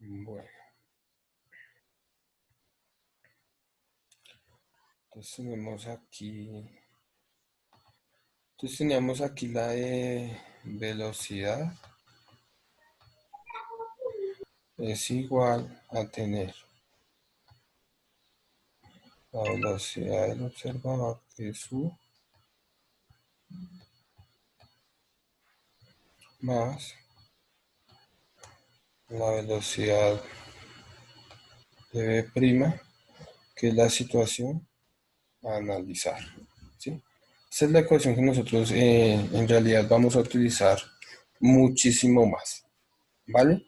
Bueno, entonces teníamos aquí la de velocidad es igual a tener la velocidad del observador que es u más la velocidad de v', que es la situación a analizar, ¿sí? Esa es la ecuación que nosotros en realidad vamos a utilizar muchísimo más, ¿vale?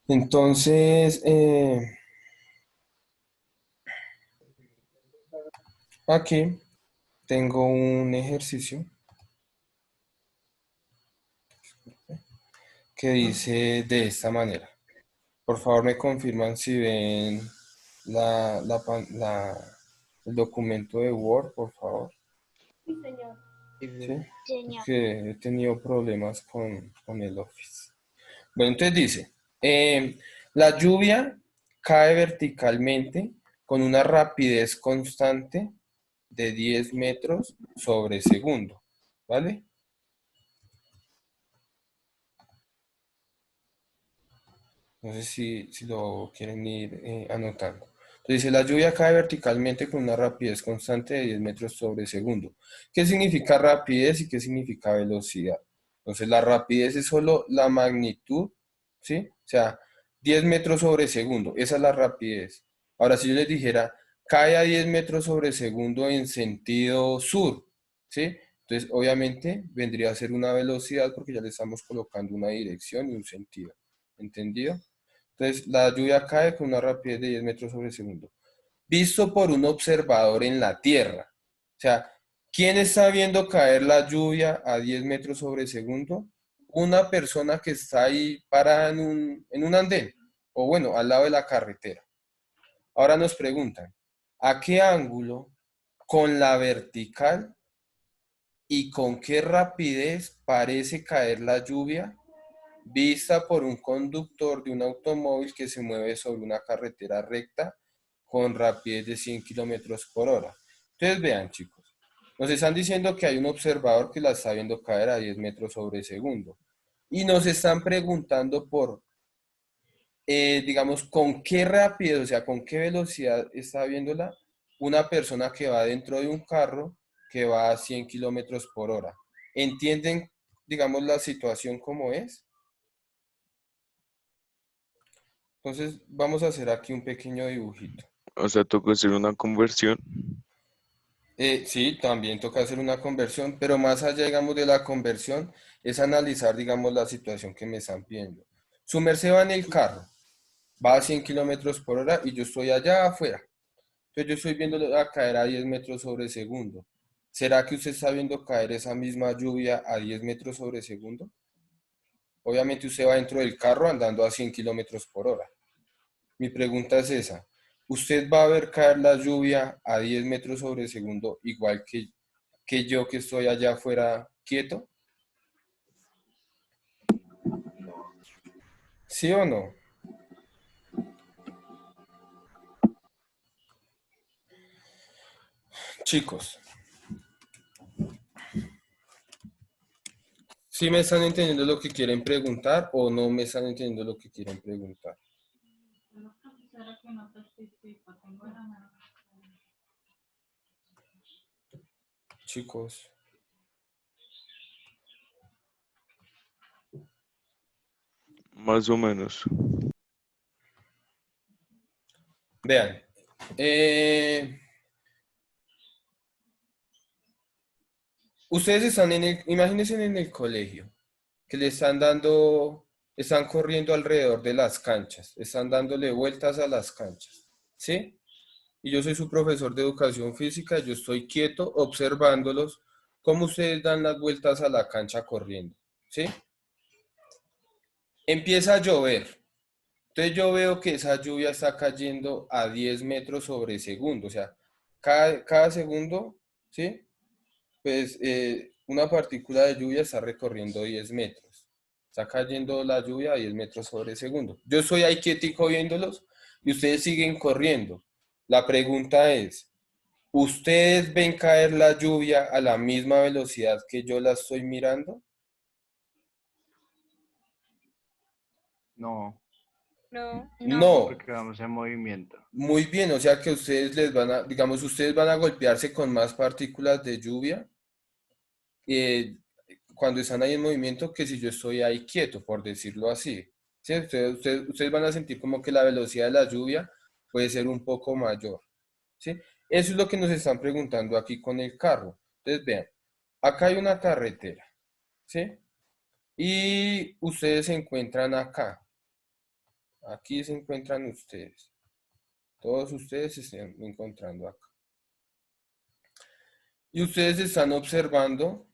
Entonces, aquí tengo un ejercicio que dice de esta manera. Por favor, me confirman si ven el documento de Word, por favor. Sí, señor. ¿Sí? Porque he tenido problemas con el Office. Bueno, entonces dice, la lluvia cae verticalmente con una rapidez constante de 10 metros sobre segundo, ¿vale? No sé si lo quieren ir anotando. Entonces dice, la lluvia cae verticalmente con una rapidez constante de 10 metros sobre segundo. ¿Qué significa rapidez y qué significa velocidad? Entonces la rapidez es solo la magnitud, ¿sí? O sea, 10 metros sobre segundo, esa es la rapidez. Ahora, si yo les dijera, cae a 10 metros sobre segundo en sentido sur, ¿sí? Entonces, obviamente, vendría a ser una velocidad porque ya le estamos colocando una dirección y un sentido. ¿Entendido? Entonces, la lluvia cae con una rapidez de 10 metros sobre segundo. Visto por un observador en la Tierra. O sea, ¿quién está viendo caer la lluvia a 10 metros sobre segundo? Una persona que está ahí parada en un andén, o bueno, al lado de la carretera. Ahora nos preguntan, ¿a qué ángulo con la vertical y con qué rapidez parece caer la lluvia vista por un conductor de un automóvil que se mueve sobre una carretera recta con rapidez de 100 kilómetros por hora? Entonces vean, chicos, nos están diciendo que hay un observador que la está viendo caer a 10 metros sobre segundo y nos están preguntando por, digamos, con qué rapidez, o sea, con qué velocidad está viéndola una persona que va dentro de un carro que va a 100 kilómetros por hora. ¿Entienden, digamos, la situación como es? Entonces vamos a hacer aquí un pequeño dibujito. O sea, toca hacer una conversión. Sí, también toca hacer una conversión, pero más allá, digamos, de la conversión, es analizar, digamos, la situación que me están pidiendo. Su merced va en el carro, va a 100 kilómetros por hora y yo estoy allá afuera. Entonces yo estoy viendo a caer a 10 metros sobre segundo. ¿Será que usted está viendo caer esa misma lluvia a 10 metros sobre segundo? Obviamente usted va dentro del carro andando a 100 kilómetros por hora. Mi pregunta es esa. ¿Usted va a ver caer la lluvia a 10 metros sobre segundo igual que yo que estoy allá afuera quieto? ¿Sí o no? Chicos, ¿sí me están entendiendo lo que quieren preguntar o no me están entendiendo lo que quieren preguntar? Chicos, Más o menos. vean. Ustedes están imagínense en el colegio, que le están corriendo alrededor de las canchas, están dándole vueltas a las canchas, ¿sí? Y yo soy su profesor de educación física, yo estoy quieto observándolos cómo ustedes dan las vueltas a la cancha corriendo, ¿sí? Empieza a llover, entonces yo veo que esa lluvia está cayendo a 10 metros sobre segundo, o sea, cada segundo, ¿sí? Pues una partícula de lluvia está recorriendo 10 metros. Está cayendo la lluvia a 10 metros sobre segundo. Yo estoy ahí quietico viéndolos y ustedes siguen corriendo. La pregunta es, ¿ustedes ven caer la lluvia a la misma velocidad que yo la estoy mirando? No, No. No. porque vamos en movimiento. Muy bien, o sea que ustedes les van a, digamos, ustedes van a golpearse con más partículas de lluvia eh, cuando están ahí en movimiento que si yo estoy ahí quieto, por decirlo así. ¿Sí? Ustedes van a sentir como que la velocidad de la lluvia puede ser un poco mayor. ¿Sí? Eso es lo que nos están preguntando aquí con el carro. Entonces, vean, acá hay una carretera, ¿sí? Y ustedes se encuentran acá. Aquí se encuentran ustedes. Todos ustedes se están encontrando acá. Y ustedes están observando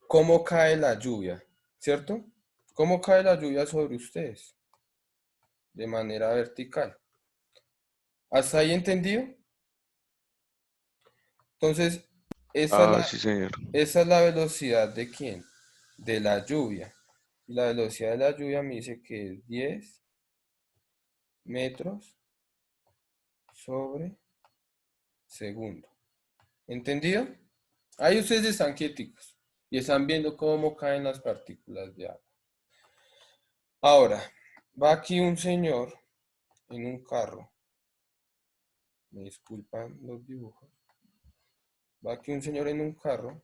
cómo cae la lluvia, ¿cierto? ¿Cómo cae la lluvia sobre ustedes? De manera vertical. ¿Hasta ahí entendido? Entonces, esa es Ah, la, sí, señor. esa es la velocidad de quién? De la lluvia. Y la velocidad de la lluvia me dice que es 10 metros sobre segundo. ¿Entendido? Ahí ustedes están quieticos y están viendo cómo caen las partículas de agua. Ahora, va aquí un señor en un carro. Me disculpan los dibujos. Va aquí un señor en un carro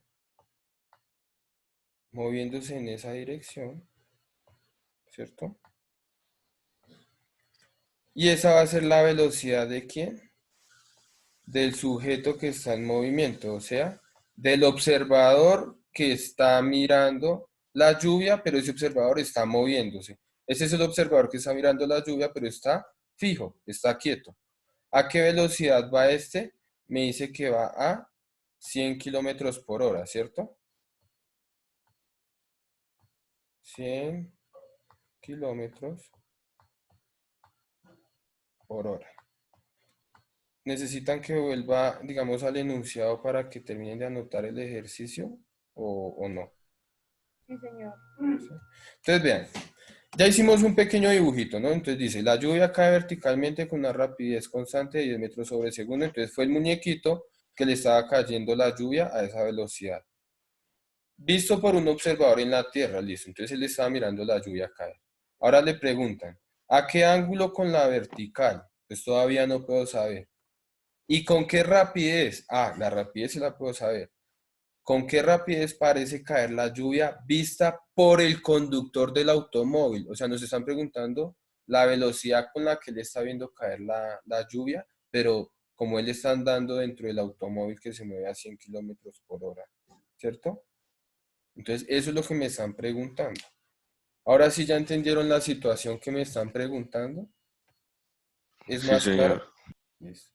moviéndose en esa dirección, ¿cierto? Y esa va a ser la velocidad de quién? Del sujeto que está en movimiento, o sea, del observador que está mirando la lluvia, pero ese observador está moviéndose. Ese es el observador que está mirando la lluvia, pero está fijo, está quieto. ¿A qué velocidad va este? Me dice que va a 100 kilómetros por hora, ¿cierto? 100 kilómetros por hora. ¿Necesitan que vuelva, digamos, al enunciado para que terminen de anotar el ejercicio o no? Sí, señor. Entonces, vean, ya hicimos un pequeño dibujito, ¿no? Entonces dice, la lluvia cae verticalmente con una rapidez constante de 10 metros sobre segundo. Entonces fue el muñequito que le estaba cayendo la lluvia a esa velocidad. Visto por un observador en la Tierra, listo. Entonces él estaba mirando la lluvia caer. Ahora le preguntan, ¿a qué ángulo con la vertical? Pues todavía no puedo saber. ¿Y con qué rapidez? Ah, la rapidez sí la puedo saber. ¿Con qué rapidez parece caer la lluvia vista por el conductor del automóvil? O sea, nos están preguntando la velocidad con la que él está viendo caer la lluvia, pero como él está andando dentro del automóvil que se mueve a 100 kilómetros por hora, ¿cierto? Entonces, eso es lo que me están preguntando. Ahora sí ya entendieron la situación que me están preguntando. ¿Es Sí, más claro? señor. Listo.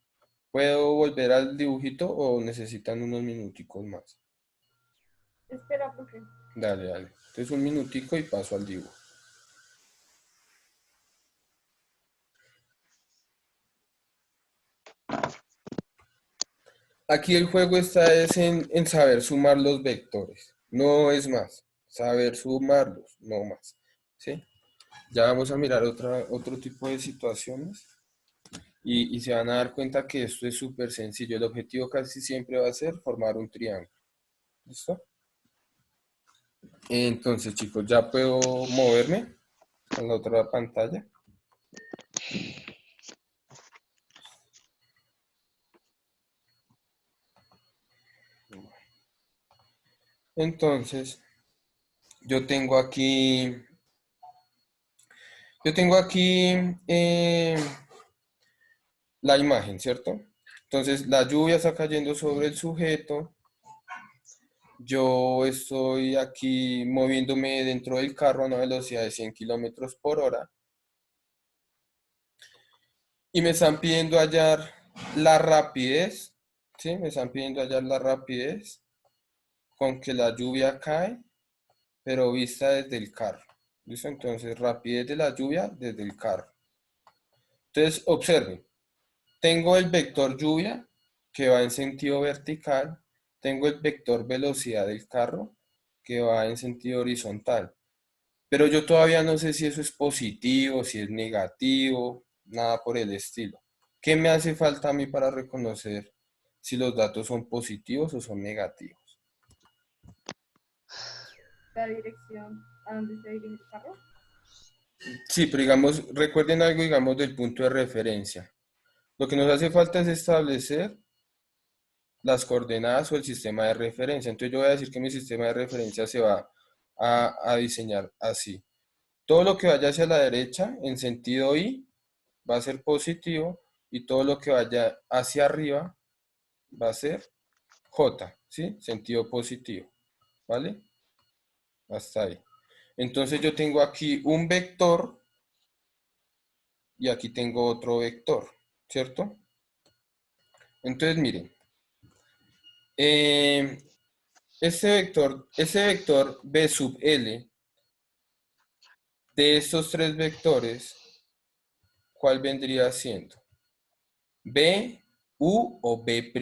¿Puedo volver al dibujito o necesitan unos minuticos más? Espera, profe. Dale, dale. Entonces un minutico y paso al dibujo. Aquí el juego está es en saber sumar los vectores. No es más. Saber sumarlos, no más. ¿Sí? Ya vamos a mirar otro tipo de situaciones y se van a dar cuenta que esto es súper sencillo. El objetivo casi siempre va a ser formar un triángulo. ¿Listo? Entonces, chicos, ya puedo moverme a la otra pantalla. Entonces, yo tengo aquí, yo tengo aquí la imagen, ¿cierto? Entonces, la lluvia está cayendo sobre el sujeto. Yo estoy aquí moviéndome dentro del carro a una velocidad de 100 kilómetros por hora y me están pidiendo hallar la rapidez, ¿sí? Me están pidiendo hallar la rapidez con que la lluvia cae, pero vista desde el carro. ¿Listo? Entonces, rapidez de la lluvia desde el carro. Entonces, observen, tengo el vector lluvia que va en sentido vertical, tengo el vector velocidad del carro que va en sentido horizontal. pero yo todavía no sé si eso es positivo, si es negativo, nada por el estilo. ¿Qué me hace falta a mí para reconocer si los datos son positivos o son negativos? La dirección a donde se dirige el carro. Sí, pero digamos, recuerden algo, digamos, del punto de referencia. Lo que nos hace falta es establecer las coordenadas o el sistema de referencia. Entonces yo voy a decir que mi sistema de referencia se va a diseñar así. Todo lo que vaya hacia la derecha en sentido Y va a ser positivo y todo lo que vaya hacia arriba va a ser J, ¿sí? Sentido positivo, ¿vale? Hasta ahí. Entonces yo tengo aquí un vector y aquí tengo otro vector, ¿cierto? Entonces miren, eh, ese vector B sub L de estos tres vectores, ¿cuál vendría siendo? ¿B, U o B'?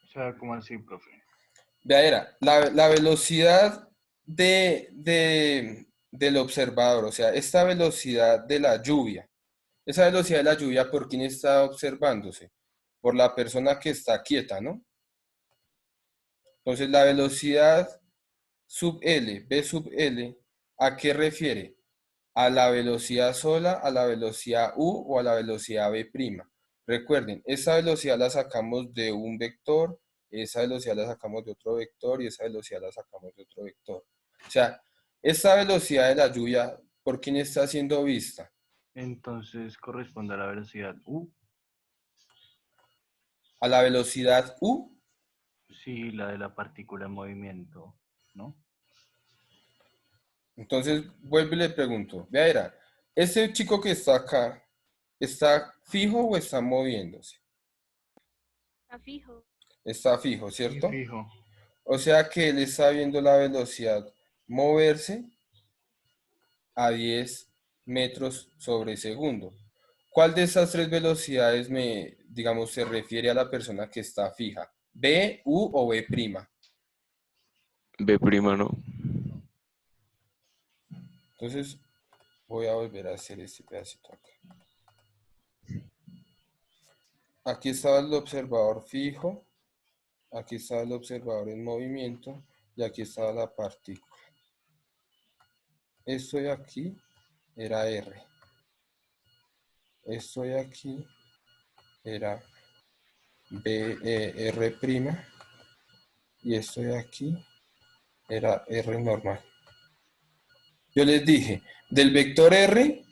O sea, ¿cómo así, profe? Vea, era la velocidad del observador, o sea, esta velocidad de la lluvia, esa velocidad de la lluvia, ¿por quién está observándose? Por la persona que está quieta, ¿no? Entonces, la velocidad sub L, B sub L, ¿a qué refiere? ¿A la velocidad sola, a la velocidad U o a la velocidad B'? Recuerden, esa velocidad la sacamos de un vector, esa velocidad la sacamos de otro vector y esa velocidad la sacamos de otro vector. O sea, esta velocidad de la lluvia, ¿por quién está siendo vista? Entonces corresponde a la velocidad U. A la velocidad U. Sí, la de la partícula en movimiento, ¿no? Entonces, vuelvo y le pregunto, vea, era, ¿este chico que está acá, está fijo o está moviéndose? Está fijo. Está fijo, Sí, ¿cierto? fijo. O sea que él está viendo la velocidad moverse a 10 metros sobre segundo. ¿Cuál de estas tres velocidades digamos, se refiere a la persona que está fija? ¿B, U o B'? B', ¿no? Entonces, voy a volver a hacer este pedacito acá. Aquí estaba el observador fijo, aquí estaba el observador en movimiento y aquí estaba la partícula. Esto de aquí era R. Esto de aquí era R' y esto de aquí era R normal. Yo les dije, del vector R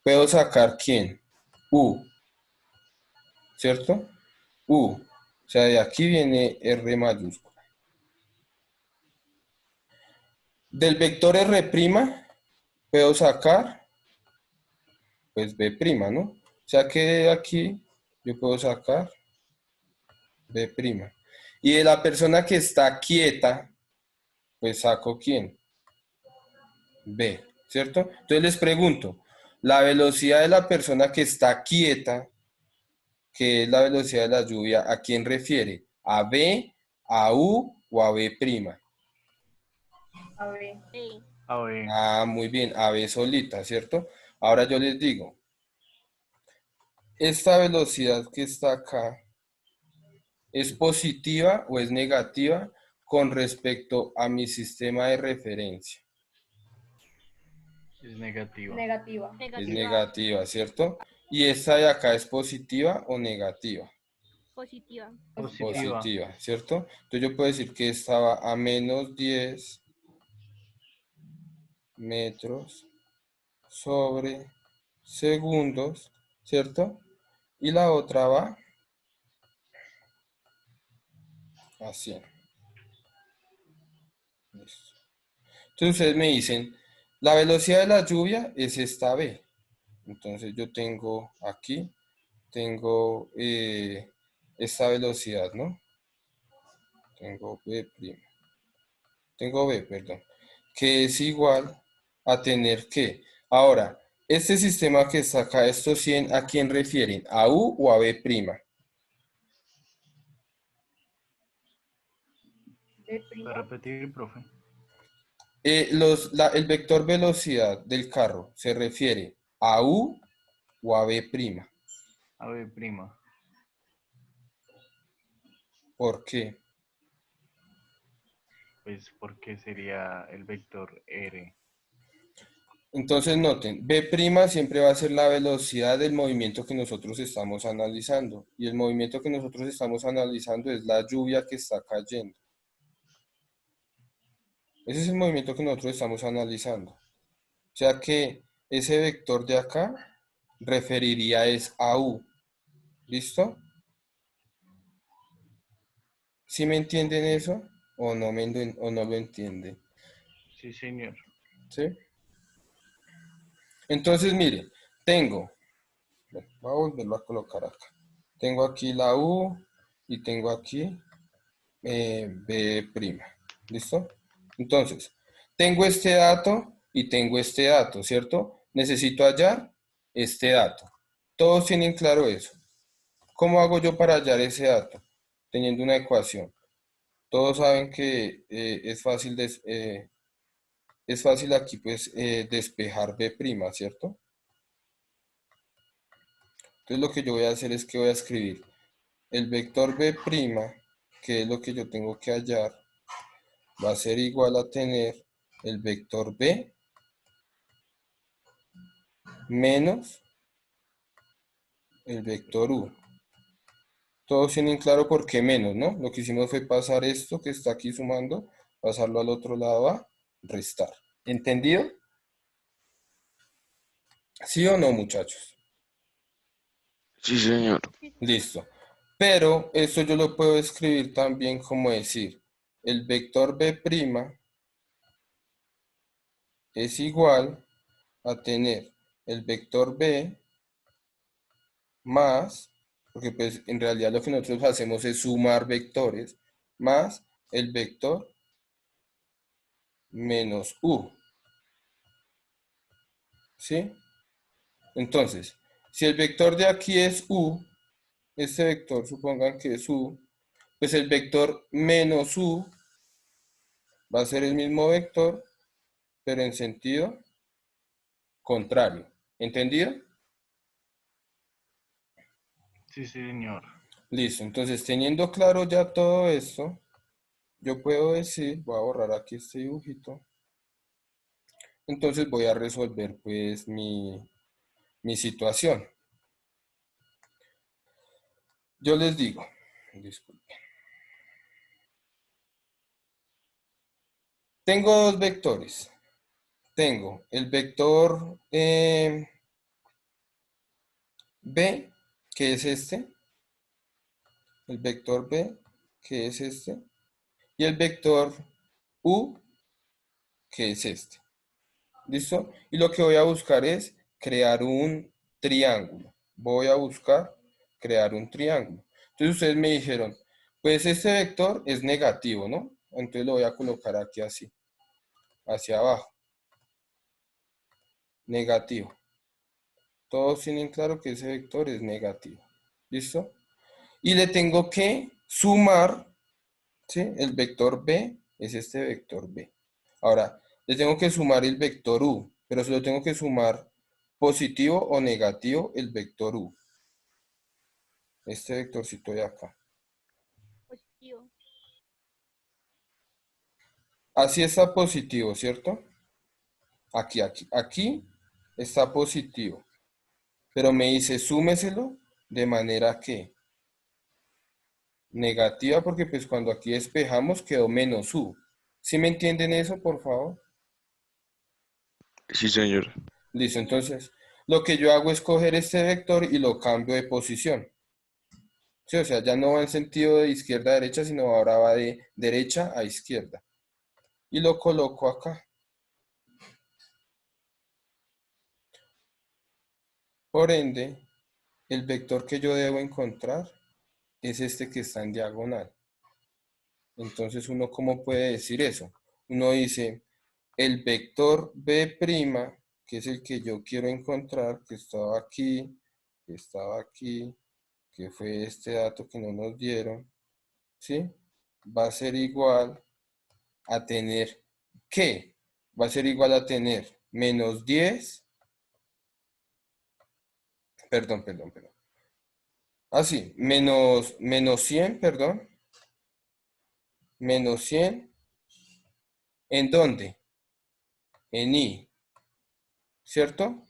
puedo sacar ¿quién? U, ¿cierto? U. O sea, de aquí viene R mayúscula. Del vector R' puedo sacar, pues B', ¿no? O sea que de aquí yo puedo sacar B'. Y de la persona que está quieta, pues saco ¿quién? B, ¿cierto? Entonces les pregunto, la velocidad de la persona que está quieta, que es la velocidad de la lluvia, ¿a quién refiere? ¿A B, a U o a B'? A ver. Sí. A ver, Ah, muy bien, a B solita, ¿cierto? Ahora yo les digo, esta velocidad que está acá, ¿es positiva o es negativa con respecto a mi sistema de referencia? es negativa. Negativa. Es Negativa. negativa, ¿cierto? ¿Y esta de acá es positiva o negativa? Positiva. Positiva. Positiva, ¿cierto? Entonces yo puedo decir que esta va a menos 10 metros sobre segundos, ¿cierto? Y la otra va a 100. Listo. Entonces ustedes me dicen, la velocidad de la lluvia es esta B. Entonces yo tengo aquí, tengo esta velocidad, ¿no? Tengo B'. Tengo B, perdón. Que es igual a tener que. Ahora, Este sistema que está acá, estos 100, ¿a quién refieren? ¿A U o a B'? B'. ¿Puede repetir, profe? El vector velocidad del carro se refiere a U o a B'. A B prima. ¿Por qué? Pues porque sería el vector R. Entonces noten, B' siempre va a ser la velocidad del movimiento que nosotros estamos analizando. Y el movimiento que nosotros estamos analizando es la lluvia que está cayendo. Ese es el movimiento que nosotros estamos analizando. O sea que ese vector de acá referiría es a U. ¿Listo? ¿Sí me entienden eso? ¿O no, o no lo entienden? Sí, señor. ¿Sí? Entonces, mire, tengo, bueno, voy a volverlo a colocar acá. Tengo aquí la U y tengo aquí B'. ¿Listo? Entonces, tengo este dato y tengo este dato, ¿cierto? Necesito hallar este dato. Todos tienen claro eso. ¿Cómo hago yo para hallar ese dato? Teniendo una ecuación. Todos saben que es fácil aquí pues despejar B', ¿cierto? Entonces lo que yo voy a hacer es que voy a escribir el vector B', que es lo que yo tengo que hallar, va a ser igual a tener el vector B menos el vector U. Todos tienen claro por qué menos, ¿no? Lo que hicimos fue pasar esto que está aquí sumando, pasarlo al otro lado a restar. ¿Entendido? ¿Sí o no, muchachos? Sí, señor. Listo. Pero esto yo lo puedo escribir también como decir, el vector B' es igual a tener el vector B más, porque pues en realidad lo que nosotros hacemos es sumar vectores, más el vector menos U. ¿Sí? Entonces, si el vector de aquí es U, este vector supongan que es U, pues el vector menos U va a ser el mismo vector, pero en sentido contrario. ¿Entendido? Sí, señor. Listo. Entonces, teniendo claro ya todo esto, yo puedo decir, voy a borrar aquí este dibujito. Entonces voy a resolver pues mi situación. Yo les digo, disculpen. Tengo dos vectores. Tengo el vector B, que es este. El vector B, que es este. Y el vector U, que es este. ¿Listo? Y lo que voy a buscar es crear un triángulo. Voy a buscar crear un triángulo. Entonces ustedes me dijeron, pues este vector es negativo, ¿no? Entonces lo voy a colocar aquí así, hacia abajo. Negativo. Todos tienen claro que ese vector es negativo. ¿Listo? Y le tengo que sumar, ¿sí? El vector B es este vector B. Ahora, le tengo que sumar el vector U, pero se lo tengo que sumar positivo o negativo el vector U. Este vectorcito de acá. Positivo. Así está positivo, ¿cierto? Aquí está positivo. Pero me dice súmeselo de manera que negativa, porque pues cuando aquí despejamos quedó menos U. ¿Sí me entienden eso, por favor? Sí, señor. Listo, entonces lo que yo hago es coger este vector y lo cambio de posición. Sí, o sea, ya no va en sentido de izquierda a derecha, sino ahora va de derecha a izquierda. Y lo coloco acá. Por ende, el vector que yo debo encontrar es este que está en diagonal. Entonces, ¿uno cómo puede decir eso? Uno dice, el vector B', que es el que yo quiero encontrar, que estaba aquí, que fue este dato que no nos dieron, ¿sí? Va a ser igual a tener, ¿qué? Va a ser igual a tener menos 10, perdón. Ah, sí, menos 100, perdón, menos 100, ¿en dónde? En I, ¿cierto?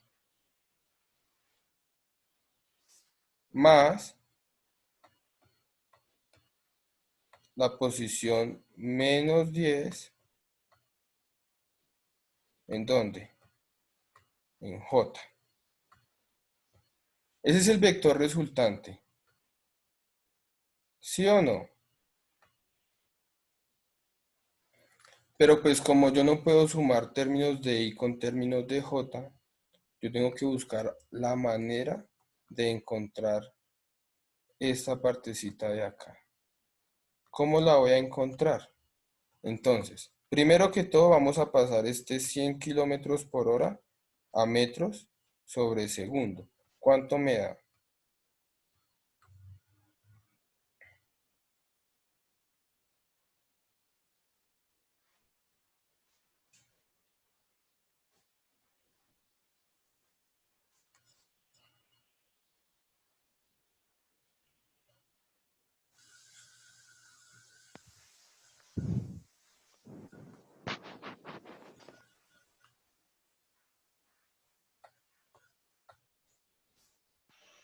Más la posición menos 10, ¿en dónde? En J. Ese es el vector resultante, ¿sí o no? Pero pues como yo no puedo sumar términos de I con términos de J, yo tengo que buscar la manera de encontrar esta partecita de acá. ¿Cómo la voy a encontrar? Entonces, primero que todo vamos a pasar este 100 kilómetros por hora a metros sobre segundo. ¿Cuánto me da?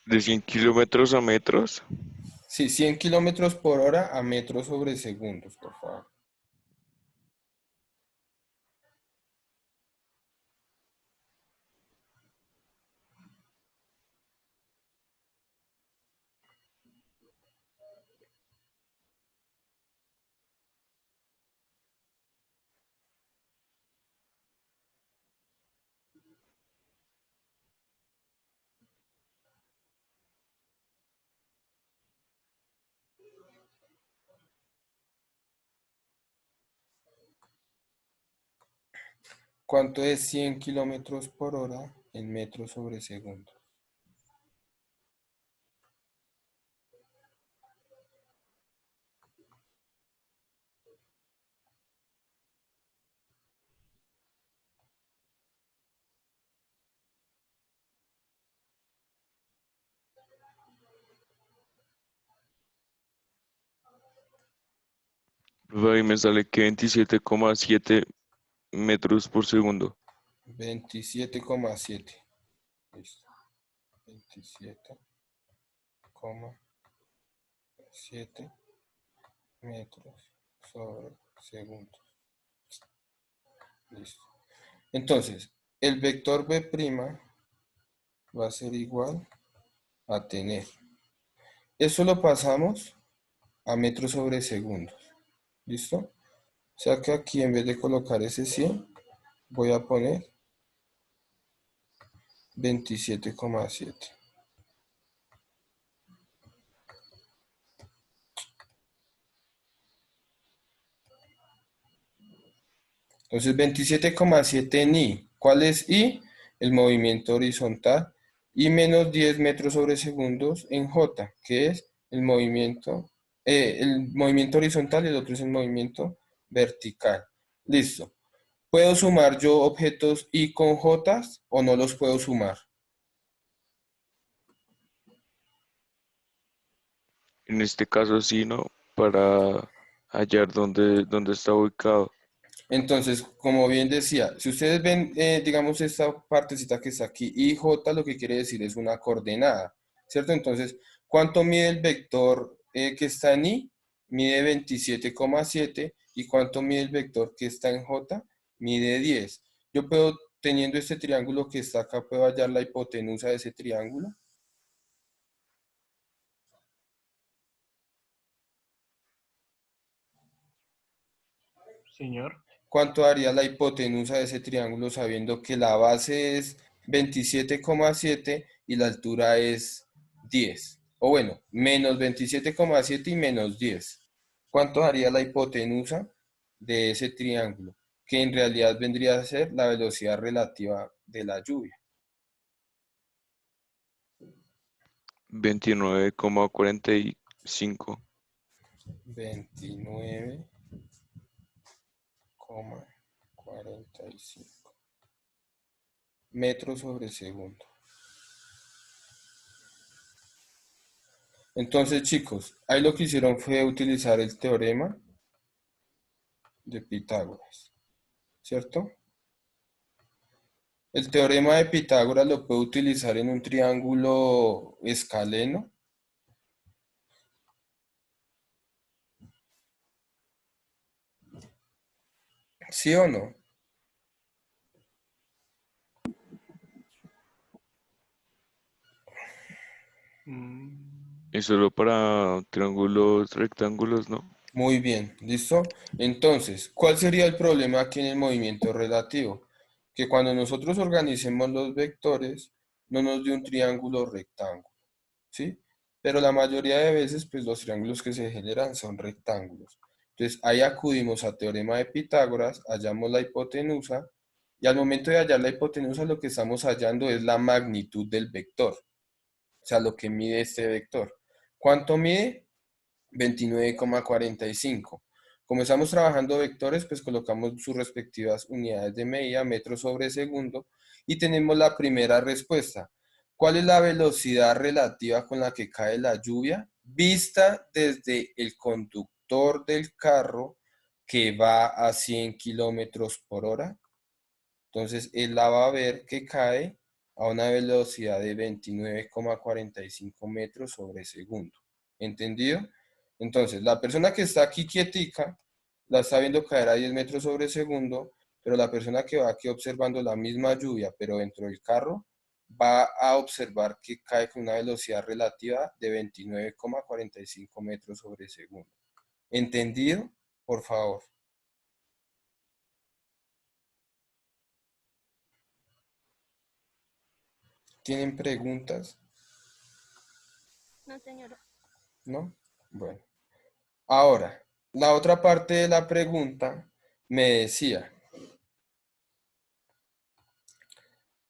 De 100 kilómetros a metros. Sí, 100 kilómetros por hora a metros sobre segundos, por favor. ¿Cuánto es 100 kilómetros por hora en metros sobre segundo? Pues ahí me sale que 27,7 metros por segundo. 27,7. Listo. 27,7 metros sobre segundo. Listo. Entonces, el vector B' va a ser igual a tener. Eso lo pasamos a metros sobre segundos. ¿Listo? O sea que aquí en vez de colocar ese 100, voy a poner 27,7. Entonces 27,7 en I. ¿Cuál es I? El movimiento horizontal. Y menos 10 metros sobre segundos en J, que es el movimiento horizontal y el otro es el movimiento vertical. Listo. ¿Puedo sumar yo objetos I con J o no los puedo sumar? En este caso sí, ¿no? Para hallar dónde está ubicado. Entonces, como bien decía, si ustedes ven, digamos, esta partecita que está aquí, IJ lo que quiere decir es una coordenada, ¿cierto? Entonces, ¿cuánto mide el vector que está en I? Mide 27,7. ¿Y cuánto mide el vector que está en J? Mide 10. Yo puedo, teniendo este triángulo que está acá, puedo hallar la hipotenusa de ese triángulo. Señor, ¿Cuánto daría la hipotenusa de ese triángulo sabiendo que la base es 27,7 y la altura es 10? O bueno, menos 27,7 y menos 10. ¿Cuánto daría la hipotenusa de ese triángulo? Que en realidad vendría a ser la velocidad relativa de la lluvia. 29,45. 29,45 metros sobre segundo. Entonces, chicos, ahí lo que hicieron fue utilizar el teorema de Pitágoras, ¿cierto? El teorema de Pitágoras lo puedo utilizar en un triángulo escaleno. ¿Sí o no? Y solo para triángulos rectángulos, ¿no? Muy bien, ¿listo? Entonces, ¿cuál sería el problema aquí en el movimiento relativo? Que cuando nosotros organicemos los vectores, no nos dé un triángulo rectángulo, ¿sí? Pero la mayoría de veces, pues los triángulos que se generan son rectángulos. Entonces, ahí acudimos a teorema de Pitágoras, hallamos la hipotenusa, y al momento de hallar la hipotenusa, lo que estamos hallando es la magnitud del vector, o sea, lo que mide este vector. ¿Cuánto mide? 29,45. Como estamos trabajando vectores, pues colocamos sus respectivas unidades de medida, metros sobre segundo, y tenemos la primera respuesta. ¿Cuál es la velocidad relativa con la que cae la lluvia? Vista desde el conductor del carro que va a 100 kilómetros por hora. Entonces, él la va a ver que cae a una velocidad de 29,45 metros sobre segundo. ¿Entendido? Entonces, la persona que está aquí quietica, la está viendo caer a 10 metros sobre segundo, pero la persona que va aquí observando la misma lluvia, pero dentro del carro, va a observar que cae con una velocidad relativa de 29,45 metros sobre segundo. ¿Entendido? Por favor. ¿Tienen preguntas? No, señora. ¿No? Bueno. Ahora, la otra parte de la pregunta me decía,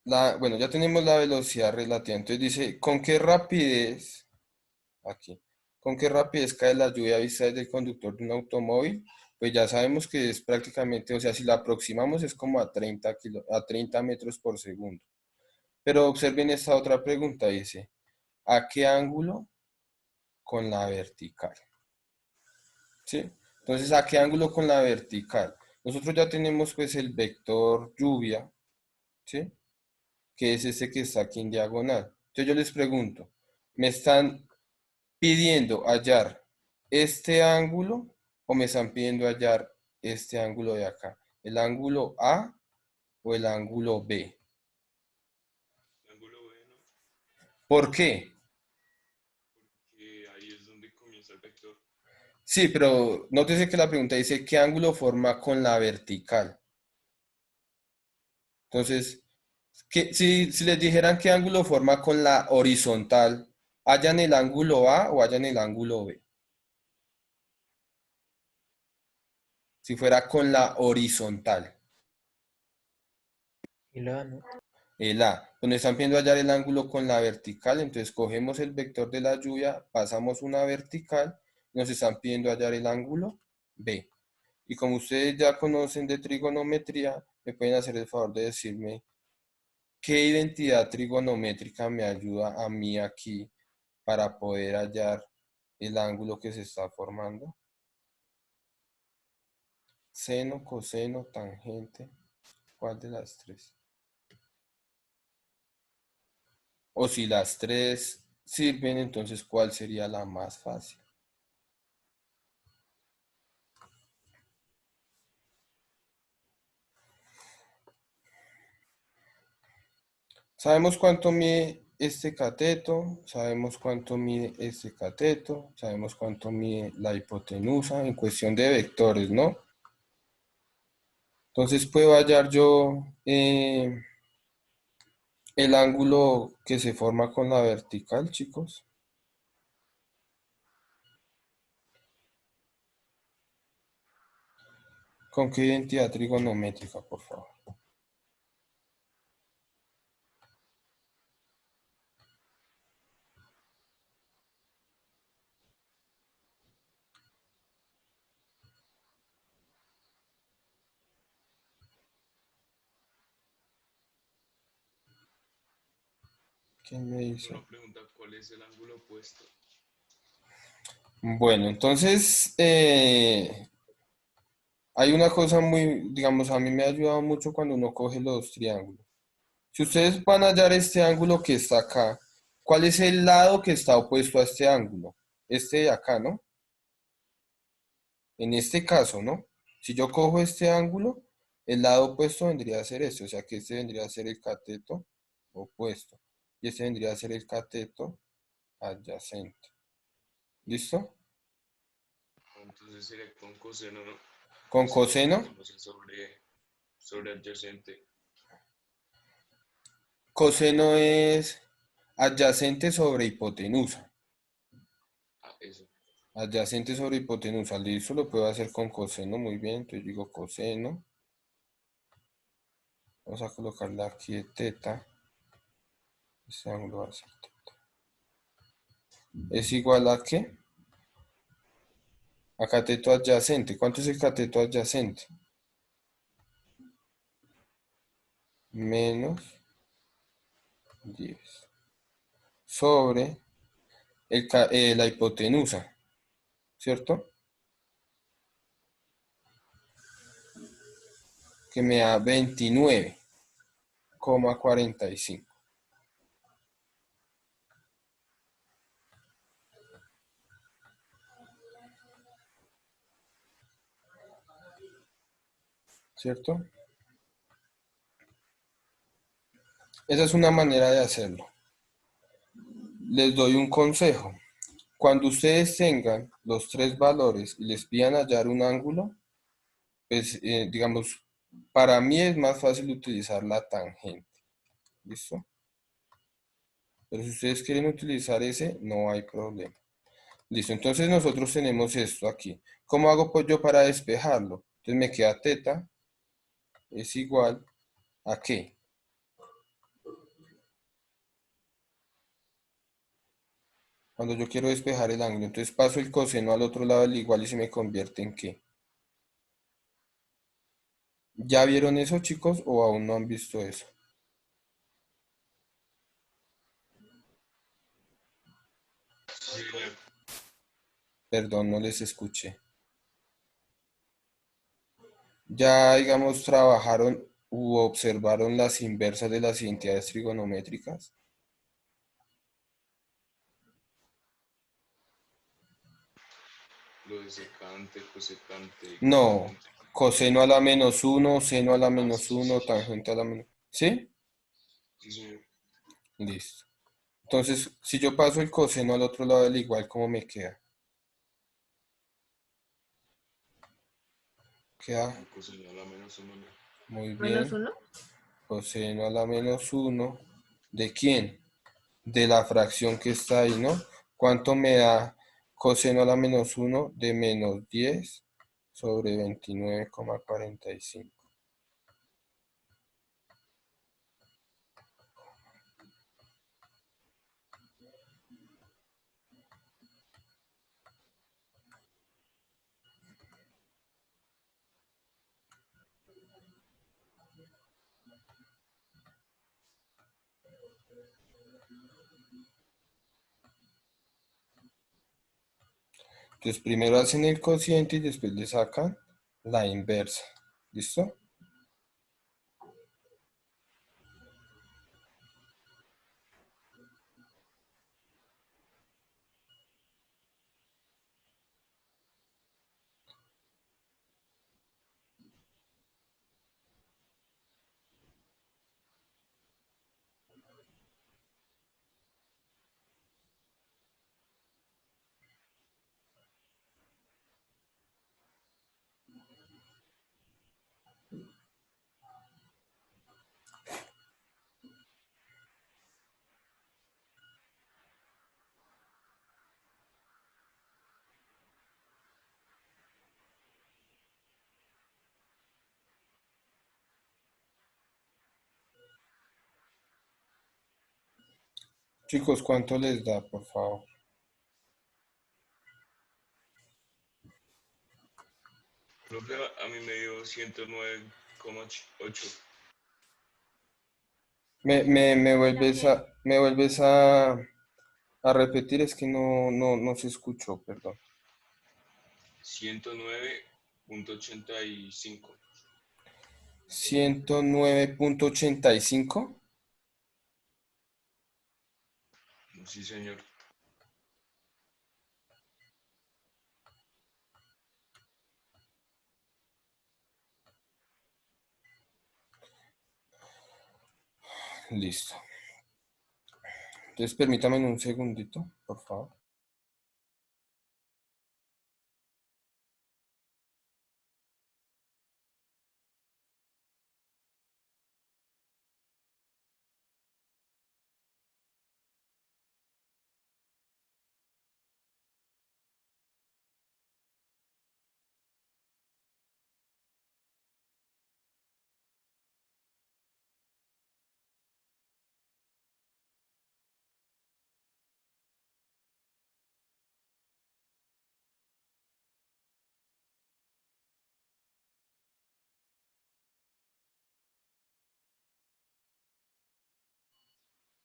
bueno, ya tenemos la velocidad relativa, entonces dice, ¿con qué rapidez, aquí, con qué rapidez cae la lluvia vista desde el conductor de un automóvil? Pues ya sabemos que es prácticamente, o sea, si la aproximamos es como a 30 metros por segundo. Pero observen esta otra pregunta, dice, ¿a qué ángulo? Con la vertical. ¿Sí? Entonces, ¿a qué ángulo con la vertical? Nosotros ya tenemos pues el vector lluvia, ¿sí? Que es ese que está aquí en diagonal. Entonces yo les pregunto, ¿me están pidiendo hallar este ángulo o me están pidiendo hallar este ángulo de acá? ¿El ángulo A o el ángulo B? Ángulo B, ¿no? ¿Por qué? Porque ahí es donde comienza el vector. Sí, pero nótese que la pregunta dice, ¿qué ángulo forma con la vertical? Entonces, si les dijeran qué ángulo forma con la horizontal, ¿hallan el ángulo A o hallan el ángulo B? Si fuera con la horizontal, El A, ¿no? el A. Cuando están pidiendo hallar el ángulo con la vertical, entonces cogemos el vector de la lluvia, pasamos una vertical, nos están pidiendo hallar el ángulo B. Y como ustedes ya conocen de trigonometría, me pueden hacer el favor de decirme qué identidad trigonométrica me ayuda a mí aquí para poder hallar el ángulo que se está formando. Seno, coseno, tangente. ¿Cuál de las tres? O si las tres sirven, entonces ¿cuál sería la más fácil? Sabemos cuánto mide este cateto, sabemos cuánto mide este cateto, sabemos cuánto mide la hipotenusa en cuestión de vectores, ¿no? Entonces puedo hallar yo el ángulo que se forma con la vertical, chicos. ¿Con qué identidad trigonométrica, por favor? ¿Quién me dice? Una pregunta, ¿cuál es el ángulo opuesto? Bueno, entonces hay una cosa muy, digamos, a mí me ha ayudado mucho cuando uno coge los triángulos. Si ustedes van a hallar este ángulo que está acá, ¿cuál es el lado que está opuesto a este ángulo? Este de acá, ¿no? En este caso, ¿no? Si yo cojo este ángulo, el lado opuesto vendría a ser este, o sea que este vendría a ser el cateto opuesto y este vendría a ser el cateto adyacente. ¿Listo? Entonces sería con coseno, ¿no? Con Coseno de coseno, hipotenusa sobre adyacente. coseno es adyacente sobre hipotenusa. Ah, eso. Adyacente sobre hipotenusa, listo, lo puedo hacer con coseno, muy bien, entonces digo coseno. Vamos a colocarle aquí teta. Este ángulo va a ser teta. ¿Es igual a qué? A cateto adyacente. ¿Cuánto es el cateto adyacente? Menos 10 sobre la hipotenusa, ¿cierto? Que me da 29,45. ¿Cierto? Esa es una manera de hacerlo. Les doy un consejo. Cuando ustedes tengan los tres valores y les pidan hallar un ángulo, pues digamos, para mí es más fácil utilizar la tangente. ¿Listo? Pero si ustedes quieren utilizar ese, no hay problema. Listo, entonces nosotros tenemos esto aquí. ¿Cómo hago pues yo para despejarlo? Entonces me queda teta es igual a qué. Cuando yo quiero despejar el ángulo, entonces paso el coseno al otro lado del igual y se me convierte en qué. ¿Ya vieron eso, chicos, o aún no han visto eso? Sí, señor. Perdón, no les escuché. Ya, digamos, trabajaron u observaron las inversas de las identidades trigonométricas. Lo de secante, cosecante, No, tangente. coseno a la menos uno, seno a la Ah, sí, menos sí, sí, uno, sí, sí. tangente a la menos... ¿Sí? Sí, señor. Listo. Entonces, si yo paso el coseno al otro lado del igual, ¿cómo me queda? Queda El coseno a la menos uno, no. muy Menos bien. uno. Coseno a la menos uno. ¿De quién? De la fracción que está ahí, ¿no? ¿Cuánto me da coseno a la menos uno de menos 10 sobre 29,45? Entonces primero hacen el cociente y después le sacan la inversa. ¿Listo? Chicos, ¿cuánto les da, por favor? Profe, a mí me dio 109,8. Me vuelves a repetir, es que no se escuchó, perdón. 109.85. 109.85. Sí, señor. Listo. Entonces permítame un segundito, por favor.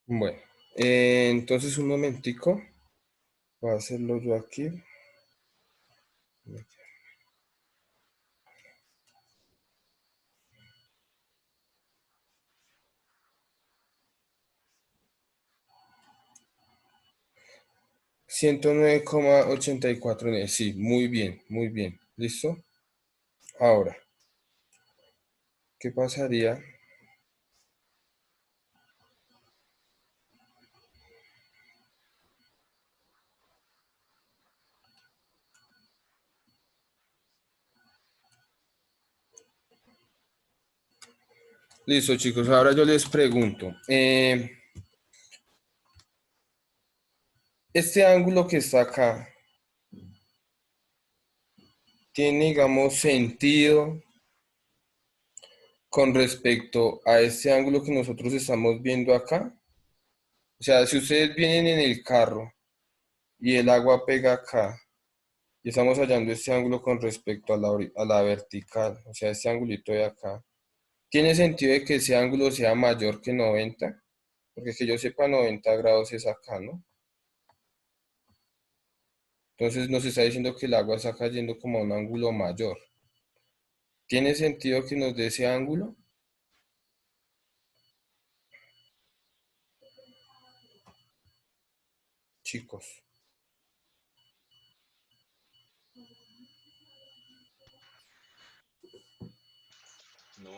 Bueno, entonces un momentico. Voy a hacerlo yo aquí. 109,84. Sí, muy bien, muy bien. ¿Listo? Ahora, ¿qué pasaría? Listo, chicos. Ahora yo les pregunto. Este ángulo que está acá, ¿tiene, digamos, sentido con respecto a este ángulo que nosotros estamos viendo acá? O sea, si ustedes vienen en el carro y el agua pega acá y estamos hallando este ángulo con respecto a a la vertical, o sea, este angulito de acá, ¿tiene sentido de que ese ángulo sea mayor que 90? Porque que yo sepa 90 grados es acá, ¿no? Entonces nos está diciendo que el agua está cayendo como a un ángulo mayor. ¿Tiene sentido que nos dé ese ángulo? Chicos. No.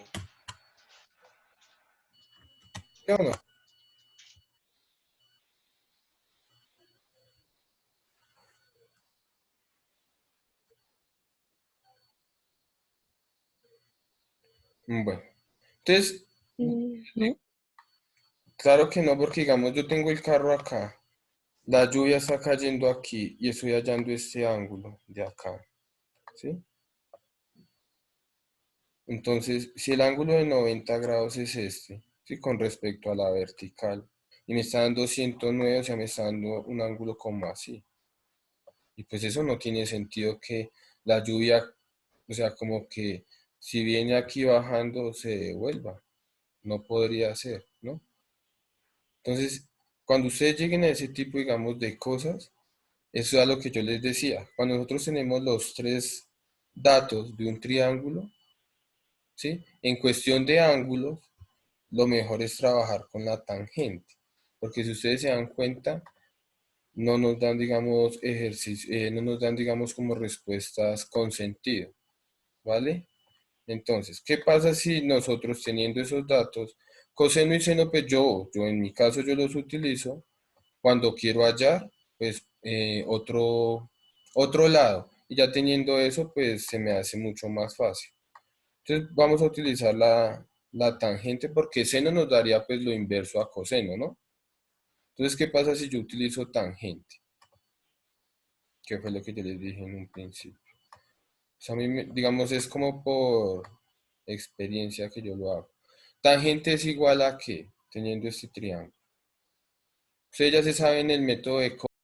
¿Sí o no? Bueno. Entonces, No. claro que no, porque digamos yo tengo el carro acá, la lluvia está cayendo aquí y estoy hallando este ángulo de acá, ¿sí? Entonces, si el ángulo de 90 grados es este, ¿sí? Con respecto a la vertical, y me está dando 109, o sea, me está dando un ángulo como así. Y pues eso no tiene sentido que la lluvia, o sea, como que si viene aquí bajando se devuelva. No podría ser, ¿no? Entonces, cuando ustedes lleguen a ese tipo, digamos, de cosas, eso es lo que yo les decía. Cuando nosotros tenemos los tres datos de un triángulo, ¿sí? En cuestión de ángulos, lo mejor es trabajar con la tangente. Porque si ustedes se dan cuenta, no nos dan, digamos, no nos dan, digamos, como respuestas con sentido, ¿vale? Entonces, ¿qué pasa si nosotros teniendo esos datos, coseno y seno, pues yo en mi caso yo los utilizo cuando quiero hallar, pues otro lado. Y ya teniendo eso, pues se me hace mucho más fácil. Entonces vamos a utilizar la tangente porque seno nos daría pues lo inverso a coseno, ¿no? Entonces, ¿qué pasa si yo utilizo tangente? Que fue lo que yo les dije en un principio. O sea, a mí, digamos, es como por experiencia que yo lo hago. Tangente es igual a qué, teniendo este triángulo. Ustedes ya se saben el método de